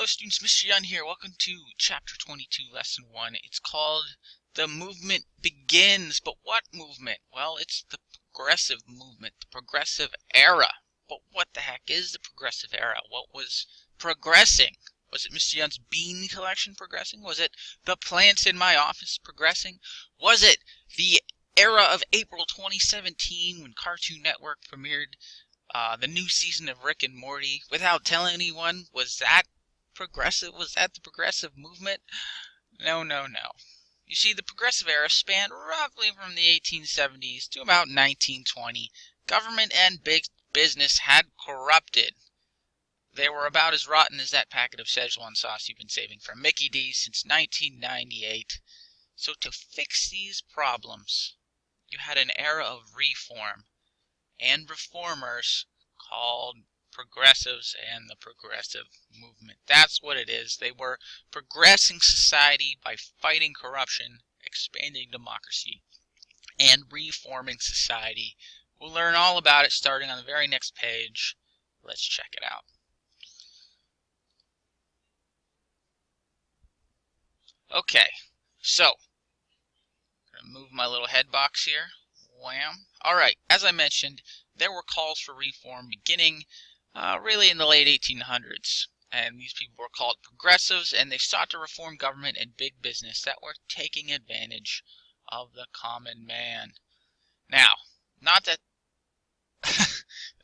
Hello students, Mr. Young here. Welcome to Chapter 22, Lesson 1. It's called The Movement Begins. But what movement? Well, it's the progressive movement, the progressive era. But what the heck is the progressive era? What was progressing? Was it Mr. Young's bean collection progressing? Was it the plants in my office progressing? Was it the era of April 2017 when Cartoon Network premiered the new season of Rick and Morty without telling anyone? Was that progressive? Was that the progressive movement? No. You see, the progressive era spanned roughly from the 1870s to about 1920. Government and big business had corrupted. They were about as rotten as that packet of Szechuan sauce you've been saving from Mickey D's since 1998. So to fix these problems, you had an era of reform and reformers called progressives and the progressive movement. That's what it is. They were progressing society by fighting corruption, expanding democracy, and reforming society. We'll learn all about it starting on the very next page. Let's check it out. Okay, so I'm gonna move my little head box here. Wham. Alright, as I mentioned, there were calls for reform beginning really in the late 1800s. And these people were called progressives, and they sought to reform government and big business that were taking advantage of the common man. Now, not that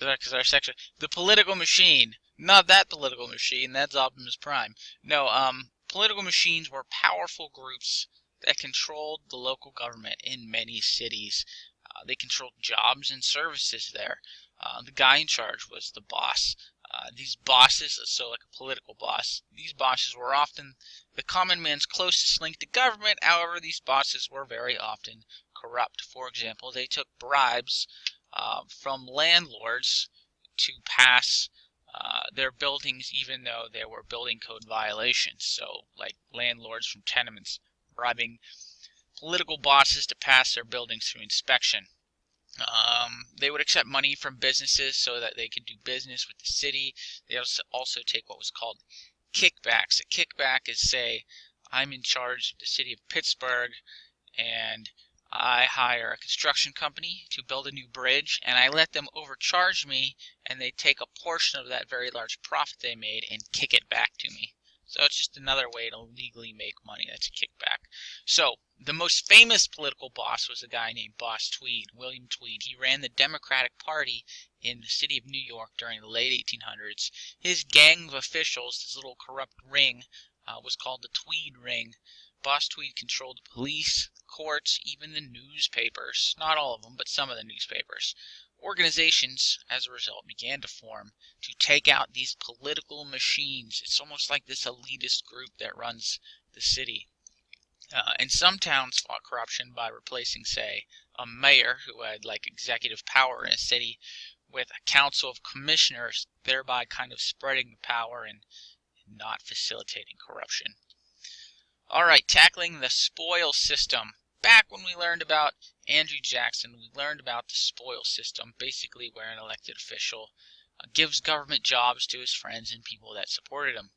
because our section, the political machine, not that political machine, that's Optimus Prime. No, political machines were powerful groups that controlled the local government in many cities. They controlled jobs and services there. The guy in charge was the boss. These bosses, so like a political boss, these bosses were often the common man's closest link to government. However, these bosses were very often corrupt. For example, they took bribes from landlords to pass their buildings even though there were building code violations. So like landlords from tenements bribing political bosses to pass their buildings through inspection. They would accept money from businesses so that they could do business with the city. They also take what was called kickbacks. A kickback is, say, I'm in charge of the city of Pittsburgh and I hire a construction company to build a new bridge, and I let them overcharge me, and they take a portion of that very large profit they made and kick it back to me. So it's just another way to legally make money. That's a kickback. So the most famous political boss was a guy named Boss Tweed, William Tweed. He ran the Democratic Party in the city of New York during the late 1800s. His gang of officials, his little corrupt ring, was called the Tweed Ring. Boss Tweed controlled the police, courts, even the newspapers. Not all of them, but some of the newspapers. Organizations, as a result, began to form to take out these political machines. It's almost like this elitist group that runs the city. And some towns fought corruption by replacing, say, a mayor who had like executive power in a city with a council of commissioners, thereby kind of spreading the power and not facilitating corruption. Alright, tackling the spoil system. Back when we learned about Andrew Jackson, we learned about the spoil system, basically where an elected official gives government jobs to his friends and people that supported him.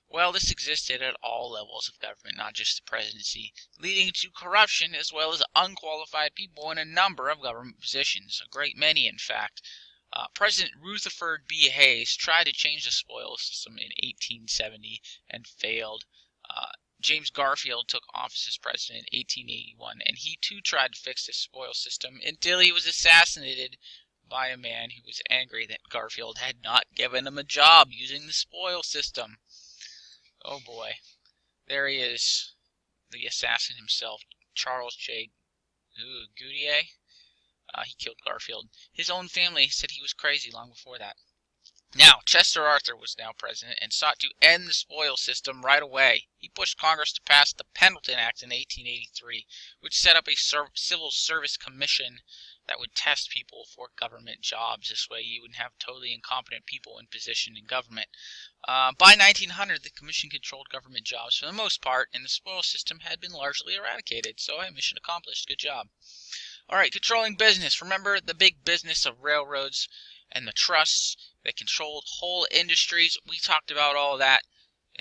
Well, this existed at all levels of government, not just the presidency, leading to corruption as well as unqualified people in a number of government positions, a great many in fact. President Rutherford B. Hayes tried to change the spoil system in 1870 and failed. James Garfield took office as president in 1881, and he too tried to fix the spoil system until he was assassinated by a man who was angry that Garfield had not given him a job using the spoil system. Oh boy, there he is, the assassin himself, Charles J. Goodyear. He killed Garfield. His own family said he was crazy long before that. Now, Chester Arthur was now president and sought to end the spoil system right away. He pushed Congress to pass the Pendleton Act in 1883, which set up a civil service commission that would test people for government jobs. This way you wouldn't have totally incompetent people in position in government. By 1900, the commission controlled government jobs for the most part, and the spoil system had been largely eradicated. So, hey, mission accomplished. Good job. Alright, controlling business. Remember the big business of railroads and the trusts that controlled whole industries? We talked about all that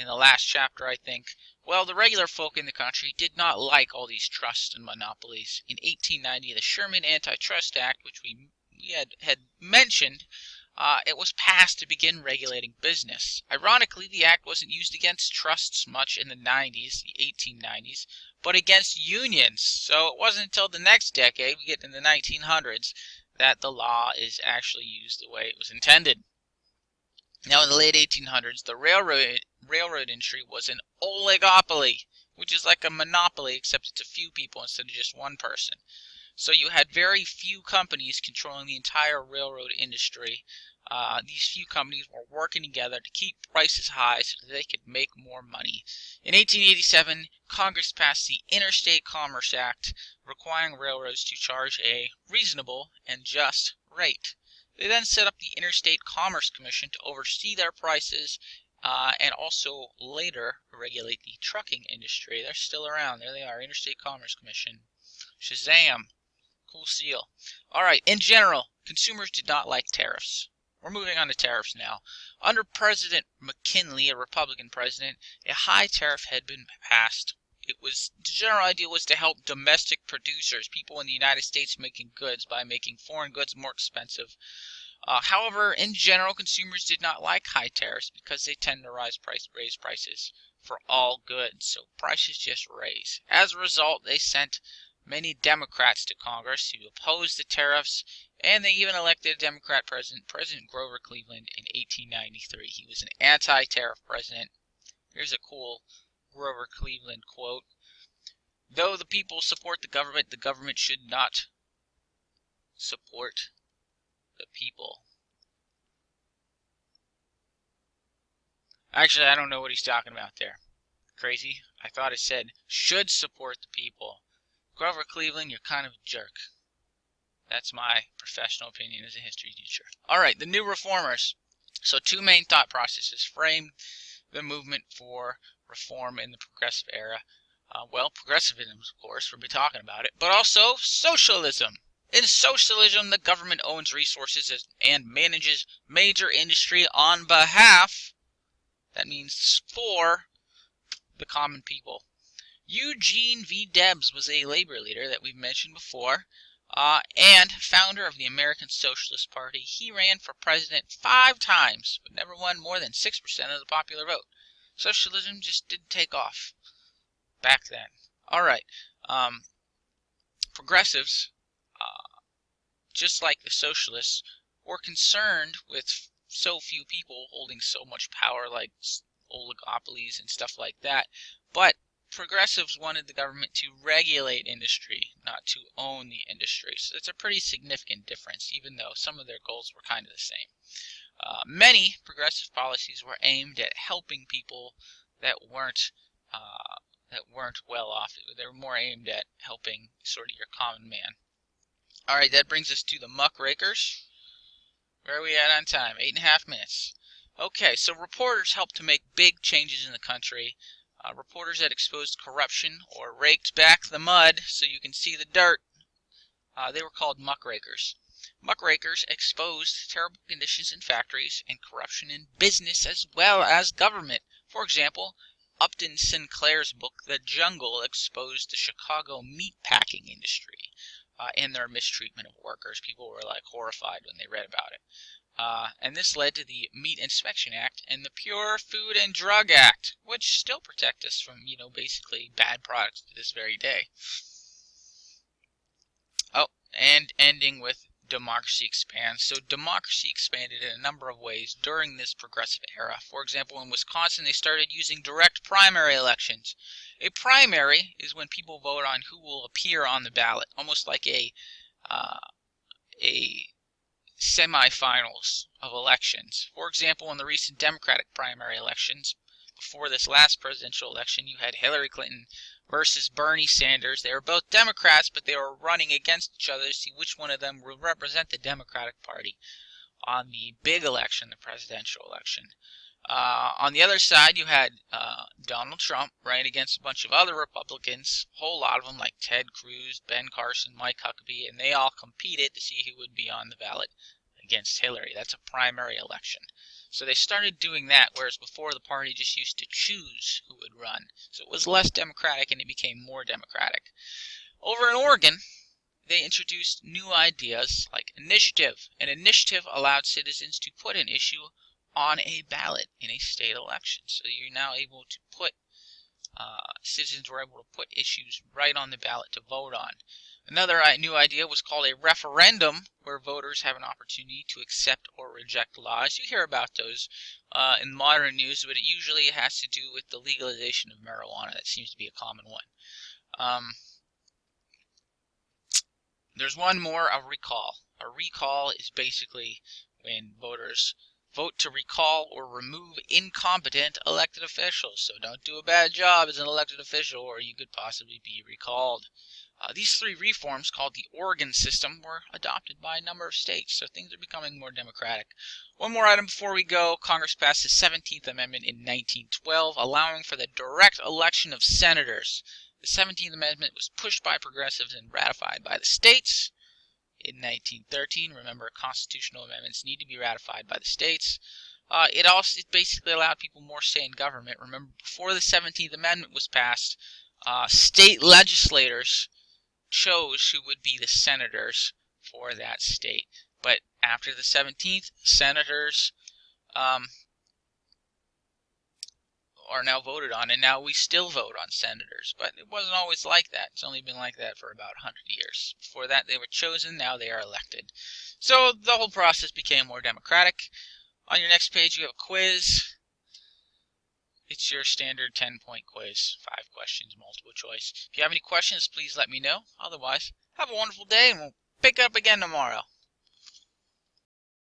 in the last chapter, I think. Well, the regular folk in the country did not like all these trusts and monopolies. In 1890, the Sherman Antitrust Act, which we had mentioned, it was passed to begin regulating business. Ironically, the act wasn't used against trusts much in the 90s, the 1890s, but against unions. So it wasn't until the next decade, we get in the 1900s, that the law is actually used the way it was intended. Now, in the late 1800s, the railroad industry was an oligopoly, which is like a monopoly, except it's a few people instead of just one person. So you had very few companies controlling the entire railroad industry. These few companies were working together to keep prices high so that they could make more money. In 1887, Congress passed the Interstate Commerce Act, requiring railroads to charge a reasonable and just rate. They then set up the Interstate Commerce Commission to oversee their prices and also later regulate the trucking industry. They're still around. There they are, Interstate Commerce Commission. Shazam! Cool seal. Alright, in general, consumers did not like tariffs. We're moving on to tariffs now. Under President McKinley, a Republican president, a high tariff had been passed. The general idea was to help domestic producers, people in the United States making goods, by making foreign goods more expensive. However, in general, consumers did not like high tariffs because they tend to raise prices for all goods. So prices just raise. As a result, they sent many Democrats to Congress who opposed the tariffs, and they even elected a Democrat president, President Grover Cleveland, in 1893. He was an anti-tariff president. Here's a cool Grover Cleveland quote. Though the people support the government should not support the people. Actually, I don't know what he's talking about there. Crazy. I thought it said should support the people. Grover Cleveland, you're kind of a jerk. That's my professional opinion as a history teacher. Alright, the new reformers. So two main thought processes framed the movement for reform in the progressive era. Well, progressivism, of course, we'll be talking about it, but also socialism. In socialism, the government owns resources and manages major industry on behalf, that means for, the common people. Eugene V. Debs was a labor leader that we've mentioned before, and founder of the American Socialist Party. He ran for president 5 times, but never won more than 6% of the popular vote. Socialism just didn't take off back then. Alright, progressives, just like the socialists, were concerned with so few people holding so much power, like oligopolies and stuff like that, but progressives wanted the government to regulate industry, not to own the industry. So it's a pretty significant difference, even though some of their goals were kind of the same. Many progressive policies were aimed at helping people that weren't well off. They were more aimed at helping sort of your common man. Alright, that brings us to the muckrakers. Where are we at on time? 8.5 minutes. Okay, so reporters helped to make big changes in the country. Reporters that exposed corruption or raked back the mud so you can see the dirt, they were called muckrakers. Muckrakers exposed terrible conditions in factories and corruption in business as well as government. For example, Upton Sinclair's book, The Jungle, exposed the Chicago meatpacking industry and their mistreatment of workers. People were like horrified when they read about it. And this led to the Meat Inspection Act and the Pure Food and Drug Act, which still protect us from, basically bad products to this very day. Oh, and ending with democracy expands. So democracy expanded in a number of ways during this progressive era. For example, in Wisconsin, they started using direct primary elections. A primary is when people vote on who will appear on the ballot, almost like a semifinals of elections. For example, in the recent Democratic primary elections, before this last presidential election, you had Hillary Clinton versus Bernie Sanders. They were both Democrats, but they were running against each other to see which one of them would represent the Democratic Party on the big election, the presidential election. On the other side, you had Donald Trump running against a bunch of other Republicans, a whole lot of them like Ted Cruz, Ben Carson, Mike Huckabee, and they all competed to see who would be on the ballot against Hillary. That's a primary election. So they started doing that, whereas before the party just used to choose who would run. So it was less democratic and it became more democratic. Over in Oregon, they introduced new ideas like initiative. An initiative allowed citizens to put an issue on a ballot in a state election. So you're now able to put, citizens were able to put issues right on the ballot to vote on. Another new idea was called a referendum, where voters have an opportunity to accept or reject laws. You hear about those in modern news, but it usually has to do with the legalization of marijuana. That seems to be a common one. There's one more, a recall. A recall is basically when voters vote to recall or remove incompetent elected officials. So don't do a bad job as an elected official or you could possibly be recalled. These three reforms, called the Oregon system, were adopted by a number of states, so things are becoming more democratic. One more item before we go. Congress passed the 17th Amendment in 1912, allowing for the direct election of senators. The 17th Amendment was pushed by progressives and ratified by the states in 1913. Remember, constitutional amendments need to be ratified by the states. It basically allowed people more say in government. Remember, before the 17th Amendment was passed, state legislators chose who would be the senators for that state. But after the 17th, senators are now voted on, and now we still vote on senators. But it wasn't always like that. It's only been like that for about 100 years. Before that, they were chosen. Now they are elected. So the whole process became more democratic. On your next page, you have a quiz. It's your standard 10-point quiz. 5 questions, multiple choice. If you have any questions, please let me know. Otherwise, have a wonderful day, and we'll pick up again tomorrow.